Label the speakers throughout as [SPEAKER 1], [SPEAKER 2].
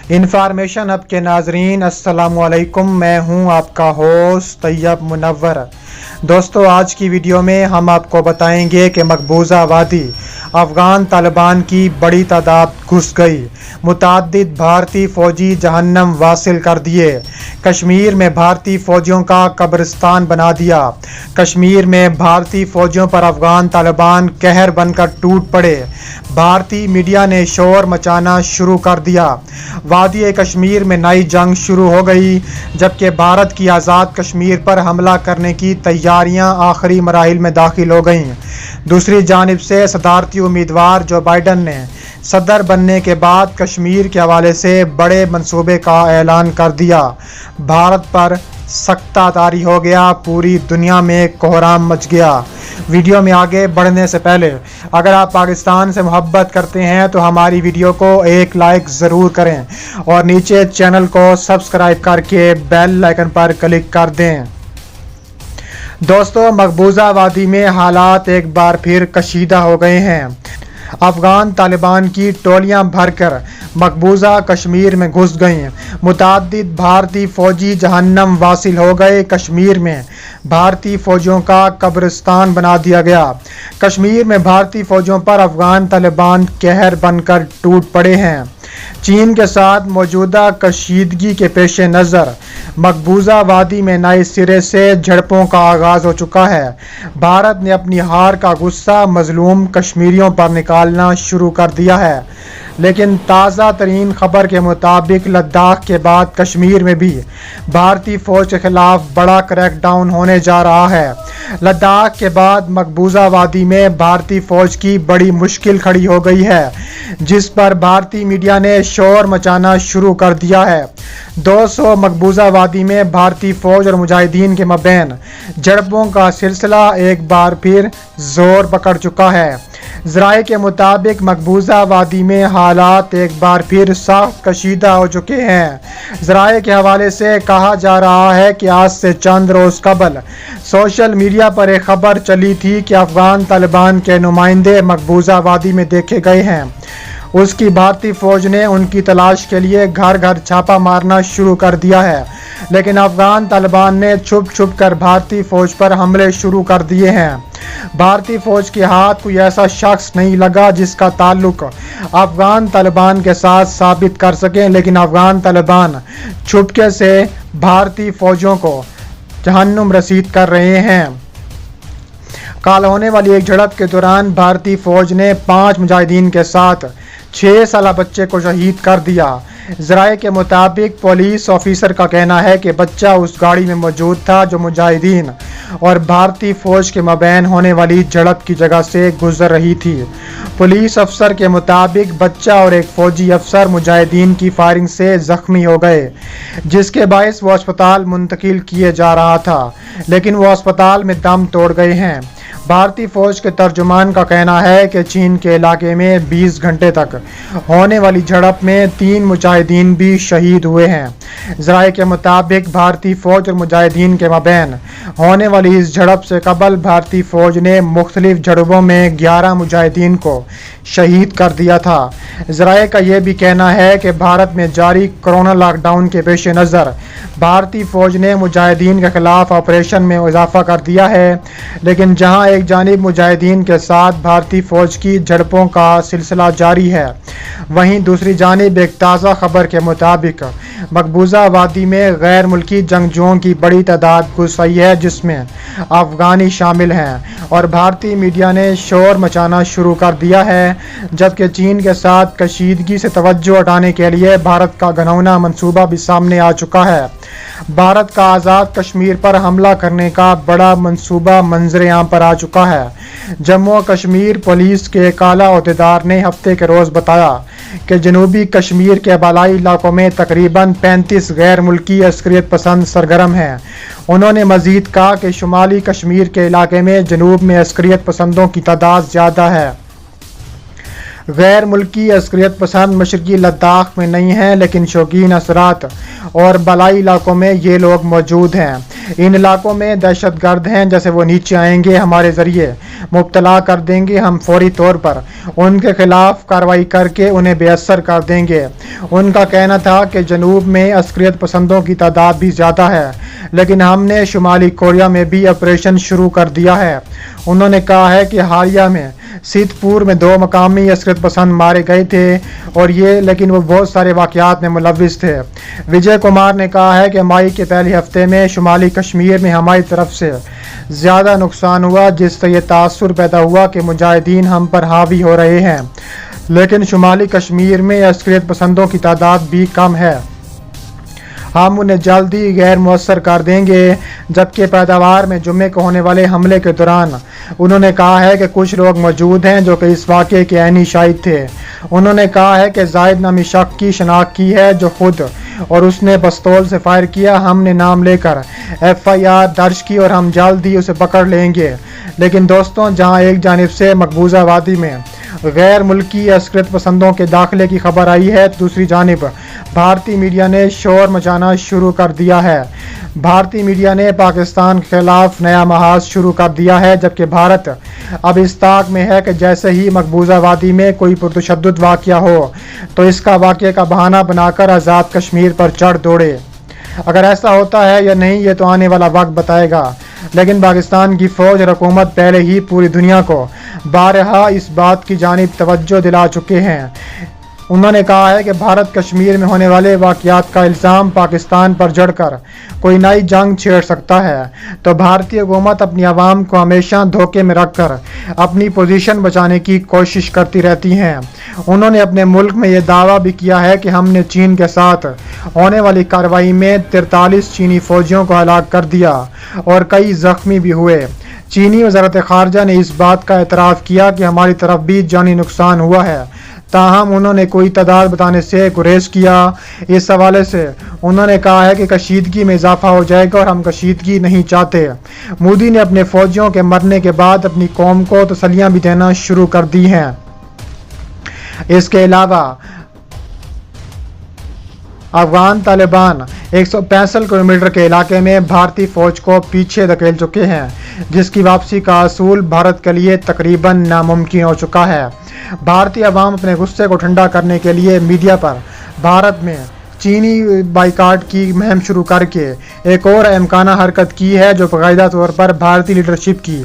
[SPEAKER 1] Information hub के नाजरीन अस्सलामु अलैकुम। मैं हूं आपका होस्ट तैयब मुनव्वर। दोस्तों, आज की वीडियो में हम आपको बताएंगे कि मकबूजा वादी अफ़गान तालिबान की बड़ी तादाद घुस गई, मुतअद्दिद भारतीय फ़ौजी जहन्नम वासिल कर दिए, कश्मीर में भारतीय फ़ौजियों का कब्रिस्तान बना दिया, कश्मीर में भारतीय फ़ौजियों पर अफ़गान तालिबान कहर बनकर टूट पड़े, भारतीय मीडिया ने शोर मचाना शुरू कर दिया, वादी कश्मीर में नई जंग शुरू हो गई, जबकि भारत की आज़ाद कश्मीर पर हमला करने की तैयारियां आखिरी मराहिल में दाखिल हो गईं। दूसरी जानिब से सदारती उम्मीदवार जो बाइडन ने सदर बनने के बाद कश्मीर के हवाले से बड़े मंसूबे का ऐलान कर दिया। भारत पर सख्ता तारी हो गया, पूरी दुनिया में कोहराम मच गया। वीडियो में आगे बढ़ने से पहले अगर आप पाकिस्तान से मोहब्बत करते हैं तो हमारी वीडियो को एक लाइक ज़रूर करें और नीचे चैनल को सब्सक्राइब करके बेल आइकन पर क्लिक कर दें। दोस्तों, मकबूजा वादी में हालात एक बार फिर कशीदा हो गए हैं। अफ़गान तालिबान की टोलियां भरकर मकबूजा कश्मीर में घुस गईं, मुतअद्दिद भारतीय फ़ौजी जहन्नम वासिल हो गए, कश्मीर में भारतीय फ़ौजियों का कब्रिस्तान बना दिया गया, कश्मीर में भारतीय फ़ौजियों पर अफ़गान तालिबान कहर बनकर टूट पड़े हैं। चीन के साथ मौजूदा कशीदगी के पेश नज़र मकबूजा वादी में नए सिरे से झड़पों का आगाज़ हो चुका है। भारत ने अपनी हार का गुस्सा मजलूम कश्मीरियों पर निकालना शुरू कर दिया है, लेकिन ताज़ा तरीन खबर के मुताबिक लद्दाख के बाद कश्मीर में भी भारतीय फ़ौज के खिलाफ बड़ा क्रैकडाउन होने जा रहा है। लद्दाख के बाद मकबूजा वादी में भारतीय फ़ौज की बड़ी मुश्किल खड़ी हो गई है, जिस पर भारतीय मीडिया ने शोर मचाना शुरू कर दिया है। 200 मकबूजा वादी में भारतीय फ़ौज और मुजाहिदीन के मबैन झड़पों का सिलसिला एक बार फिर जोर पकड़ चुका है। ज़राए के मुताबिक मकबूजा वादी में हालात एक बार फिर सख्त कशीदा हो चुके हैं। ज़राए के हवाले से कहा जा रहा है कि आज से चंद रोज़ कबल सोशल मीडिया पर एक खबर चली थी कि अफ़गान तालिबान के नुमाइंदे मकबूजा वादी में देखे गए हैं। उसकी भारतीय फ़ौज ने उनकी तलाश के लिए घर घर छापा मारना शुरू कर दिया है, लेकिन अफ़गान तालिबान ने छुप छुप कर भारतीय फ़ौज पर हमले शुरू कर दिए हैं। भारतीय फ़ौज के हाथ कोई ऐसा शख्स नहीं लगा जिसका ताल्लुक अफ़गान तालिबान के साथ साबित कर सकें, लेकिन अफ़गान तालिबान छुपके से भारतीय फ़ौजों को जहन्नुम रसीद कर रहे हैं। कल होने वाली एक झड़प के दौरान भारतीय फ़ौज ने 5 मुजाहिदीन के साथ 6 साला बच्चे को शहीद कर दिया। ज़राए के मुताबिक पुलिस ऑफिसर का कहना है कि बच्चा उस गाड़ी में मौजूद था जो मुजाहिदीन और भारतीय फ़ौज के मबैन होने वाली झड़प की जगह से गुजर रही थी। पुलिस अफसर के मुताबिक बच्चा और एक फ़ौजी अफसर मुजाहिदीन की फायरिंग से ज़ख्मी हो गए, जिसके बायस वो अस्पताल मुंतकिल किए जा रहा था, लेकिन वो अस्पताल में दम तोड़ गए हैं। भारतीय फ़ौज के तर्जुमान का कहना है कि चीन के इलाके में 20 घंटे तक होने वाली झड़प में 3 मुजाहिदीन भी शहीद हुए हैं। ज़राए के मुताबिक भारतीय फ़ौज और मुजाहिदीन के मबैन होने वाली इस झड़प से कबल भारतीय फ़ौज ने मुख्तलिफ झड़पों में 11 मुजाहिदीन को शहीद कर दिया था। ज़राए का यह भी कहना है कि भारत में जारी कोरोना लॉकडाउन के पेश नज़र भारतीय फ़ौज ने मुजाहिदीन के खिलाफ ऑपरेशन में इजाफा कर दिया है, लेकिन जहां एक जानिब मुजाहिदीन के साथ भारतीय फ़ौज की झड़पों का सिलसिला जारी है, वहीं दूसरी जानिब एक ताज़ा खबर के मुताबिक मकबूजा वादी में गैर मुल्की जंगजुओं की बड़ी तादाद घुस आई है, जिसमें अफ़गानी शामिल हैं, और भारतीय मीडिया ने शोर मचाना शुरू कर दिया है, जबकि चीन के साथ कशीदगी से तवज्जो हटाने के लिए भारत का घिनौना मंसूबा भी सामने आ चुका है। भारत का आज़ाद कश्मीर पर हमला करने का बड़ा मंसूबा मंजर आम पर आ चुका है। जम्मू और कश्मीर पुलिस के एक आला अहदेदार ने हफ्ते के रोज़ बताया कि जनूबी कश्मीर के बालाई इलाकों में तकरीबन 35 गैर मुल्की अस्करियत पसंद सरगर्म हैं। उन्होंने मज़ीद कहा कि शुमाली कश्मीर के इलाके में जनूब में अस्करियत पसंदों की तादाद ज़्यादा है। गैर मुल्की अस्करियत पसंद मशरकी लद्दाख में नहीं हैं, लेकिन शौकीन असरात और बलाई इलाकों में ये लोग मौजूद हैं। ان علاقوں میں دہشت گرد ہیں، جیسے وہ نیچے آئیں گے ہمارے ذریعے مبتلا کر دیں گے، ہم فوری طور پر ان کے خلاف کارروائی کر کے انہیں بے اثر کر دیں گے۔ ان کا کہنا تھا کہ جنوب میں عسکریت پسندوں کی تعداد بھی زیادہ ہے، لیکن ہم نے شمالی کوریا میں بھی آپریشن شروع کر دیا ہے۔ انہوں نے کہا ہے کہ حالیہ میں سیت پور میں 2 مقامی عسکریت پسند مارے گئے تھے لیکن وہ بہت سارے واقعات میں ملوث تھے۔ وجے کمار نے کہا ہے کہ مئی کے پہلے ہفتے میں شمالی کشمیر میں ہماری طرف سے زیادہ نقصان ہوا، جس سے یہ تاثر پیدا ہوا کہ مجاہدین ہم پر حاوی ہو رہے ہیں، لیکن شمالی کشمیر میں عسکریت پسندوں کی تعداد بھی کم ہے، ہم انہیں جلد ہی غیر مؤثر کر دیں گے۔ جبکہ پیداوار میں جمعے کو ہونے والے حملے کے دوران انہوں نے کہا ہے کہ کچھ لوگ موجود ہیں جو کہ اس واقعے کے عینی شاہد تھے۔ انہوں نے کہا ہے کہ زائد نامی شخص کی شناخت کی ہے جو خود اور اس نے پستول سے فائر کیا، ہم نے نام لے کر FIR درج کی اور ہم جلد ہی اسے پکڑ لیں گے۔ لیکن دوستوں، جہاں ایک جانب سے مقبوضہ وادی میں غیر ملکی عسکریت پسندوں کے داخلے کی خبر آئی ہے، تو دوسری جانب بھارتی میڈیا نے شور مچانا شروع کر دیا ہے۔ بھارتی میڈیا نے پاکستان کے خلاف نیا محاذ شروع کر دیا ہے، جبکہ بھارت اب اس طاق میں ہے کہ جیسے ہی مقبوضہ وادی میں کوئی پرتشدد واقعہ ہو تو اس کا واقعے کا بہانہ بنا کر آزاد کشمیر پر چڑھ دوڑے۔ اگر ایسا ہوتا ہے یا نہیں یہ تو آنے والا وقت بتائے گا، لیکن پاکستان کی فوج اور حکومت پہلے ہی پوری دنیا کو بارہا اس بات کی جانب توجہ دلا چکے ہیں۔ انہوں نے کہا ہے کہ بھارت کشمیر میں ہونے والے واقعات کا الزام پاکستان پر جڑ کر کوئی نئی جنگ چھیڑ سکتا ہے، تو بھارتی حکومت اپنی عوام کو ہمیشہ دھوکے میں رکھ کر اپنی پوزیشن بچانے کی کوشش کرتی رہتی ہیں۔ انہوں نے اپنے ملک میں یہ دعویٰ بھی کیا ہے کہ ہم نے چین کے ساتھ ہونے والی کارروائی میں 43 چینی فوجیوں کو ہلاک کر دیا اور کئی زخمی بھی ہوئے۔ چینی وزارت خارجہ نے اس بات کا اعتراف کیا کہ ہماری طرف بھی جانی نقصان ہوا ہے، تاہم انہوں نے کوئی تعداد بتانے سے گریز کیا۔ اس حوالے سے انہوں نے کہا ہے کہ کشیدگی میں اضافہ ہو جائے گا اور ہم کشیدگی نہیں چاہتے۔ مودی نے اپنے فوجیوں کے مرنے کے بعد اپنی قوم کو تسلیاں بھی دینا شروع کر دی ہیں۔ اس کے علاوہ افغان طالبان 165 کلومیٹر کے علاقے میں بھارتی فوج کو پیچھے دھکیل چکے ہیں، جس کی واپسی کا حصول بھارت کے لیے تقریباً ناممکن ہو چکا ہے۔ بھارتی عوام اپنے غصے کو ٹھنڈا کرنے کے لیے میڈیا پر بھارت میں چینی بائیکاٹ کی مہم شروع کر کے ایک اور امکانہ حرکت کی ہے جو باقاعدہ طور پر بھارتی لیڈرشپ کی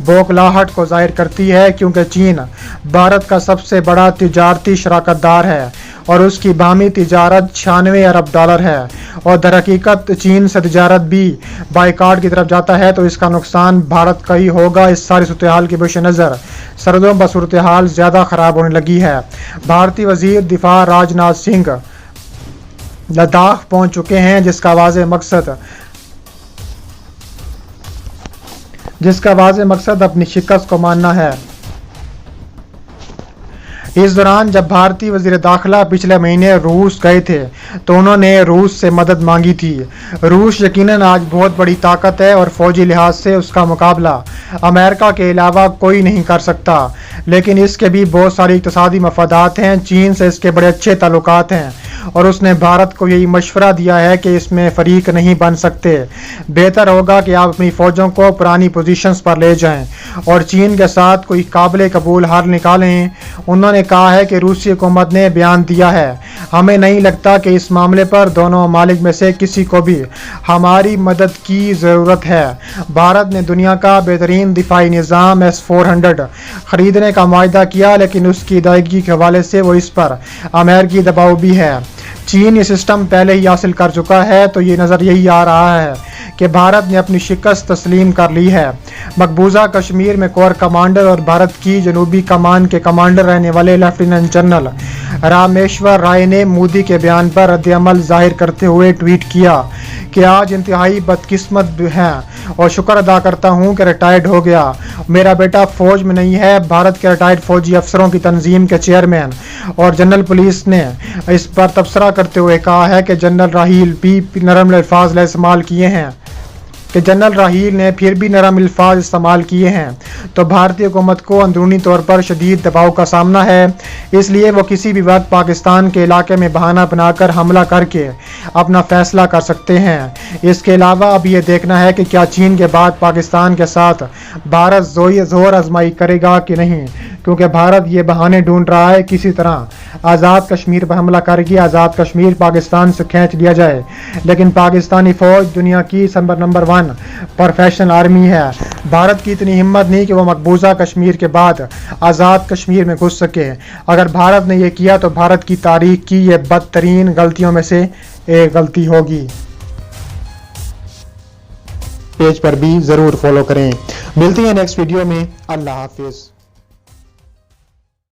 [SPEAKER 1] بوکھلاہٹ کو ظاہر کرتی ہے، کیونکہ چین بھارت کا سب سے بڑا تجارتی شراکت دار ہے اور اس کی باہمی تجارت $96 ارب ہے، اور در حقیقت چین سے تجارت بھی بائیکاٹ کی طرف جاتا ہے تو اس کا نقصان بھارت کا ہی ہوگا۔ اس ساری صورتحال کے پیش نظر سردوں پر صورتحال زیادہ خراب ہونے لگی ہے۔ بھارتی وزیر دفاع راجناتھ سنگھ لداخ پہنچ چکے ہیں، جس کا واضح مقصد اپنی شکست کو ماننا ہے۔ اس دوران جب بھارتی وزیر داخلہ پچھلے مہینے روس گئے تھے تو انہوں نے روس سے مدد مانگی تھی۔ روس یقیناً آج بہت بڑی طاقت ہے اور فوجی لحاظ سے اس کا مقابلہ امریکہ کے علاوہ کوئی نہیں کر سکتا، لیکن اس کے بھی بہت ساری اقتصادی مفادات ہیں۔ چین سے اس کے بڑے اچھے تعلقات ہیں اور اس نے بھارت کو یہی مشورہ دیا ہے کہ اس میں فریق نہیں بن سکتے، بہتر ہوگا کہ آپ اپنی فوجوں کو پرانی پوزیشنز پر لے جائیں اور چین کے ساتھ کوئی قابل قبول حل نکالیں۔ انہوں نے کہا ہے کہ روسی حکومت نے بیان دیا ہے، ہمیں نہیں لگتا کہ اس معاملے پر دونوں ممالک میں سے کسی کو بھی ہماری مدد کی ضرورت ہے۔ بھارت نے دنیا کا بہترین دفاعی نظام S-400 خریدنے کا معاہدہ کیا، لیکن اس کی ادائیگی کے حوالے سے وہ اس پر امریکی دباؤ بھی ہے۔ چین یہ سسٹم پہلے ہی حاصل کر چکا ہے، تو یہ نظر یہی آ رہا ہے کہ بھارت نے اپنی شکست تسلیم کر لی ہے۔ مقبوضہ کشمیر میں کور کمانڈر اور بھارت کی جنوبی کمان کے کمانڈر رہنے والے لیفٹیننٹ جنرل رامیشور رائے نے مودی کے بیان پر رد عمل ظاہر کرتے ہوئے ٹویٹ کیا کہ آج انتہائی بدقسمت ہیں اور شکر ادا کرتا ہوں کہ ریٹائرڈ ہو گیا۔ میرا بیٹا فوج میں نہیں ہے۔ بھارت کے ریٹائرڈ فوجی افسروں کی تنظیم کے چیئرمین اور جنرل پولیس نے اس پر تبصرہ کرتے ہوئے کہا ہے کہ جنرل راہیل بھی نرم الفاظ استعمال کیے ہیں۔ कि जनरल राहील ने फिर भी नरम अल्फाज इस्तेमाल किए हैं, तो भारतीय हुकूमत को अंदरूनी तौर पर शदीद दबाव का सामना है, इसलिए वो किसी भी वक्त पाकिस्तान के इलाके में बहाना बनाकर हमला करके अपना फैसला कर सकते हैं। इसके अलावा अब ये देखना है कि क्या चीन के बाद पाकिस्तान के साथ भारत जोर आजमाई करेगा कि नहीं, क्योंकि भारत ये बहाने ढूंढ रहा है किसी तरह आज़ाद कश्मीर पर हमला करके आज़ाद कश्मीर पाकिस्तान से खींच लिया जाए। लेकिन पाकिस्तानी फ़ौज दुनिया की नंबर 1 प्रोफेशनल आर्मी है। भारत की इतनी हिम्मत नहीं कि वो मकबूजा कश्मीर के बाद आज़ाद कश्मीर में घुस सके। अगर भारत ने यह किया तो भारत की तारीख की ये बदतरीन गलतियों में से एक गलती होगी। पेज पर भी ज़रूर फॉलो करें। मिलते हैं नेक्स्ट वीडियो में। अल्लाह हाफिज़।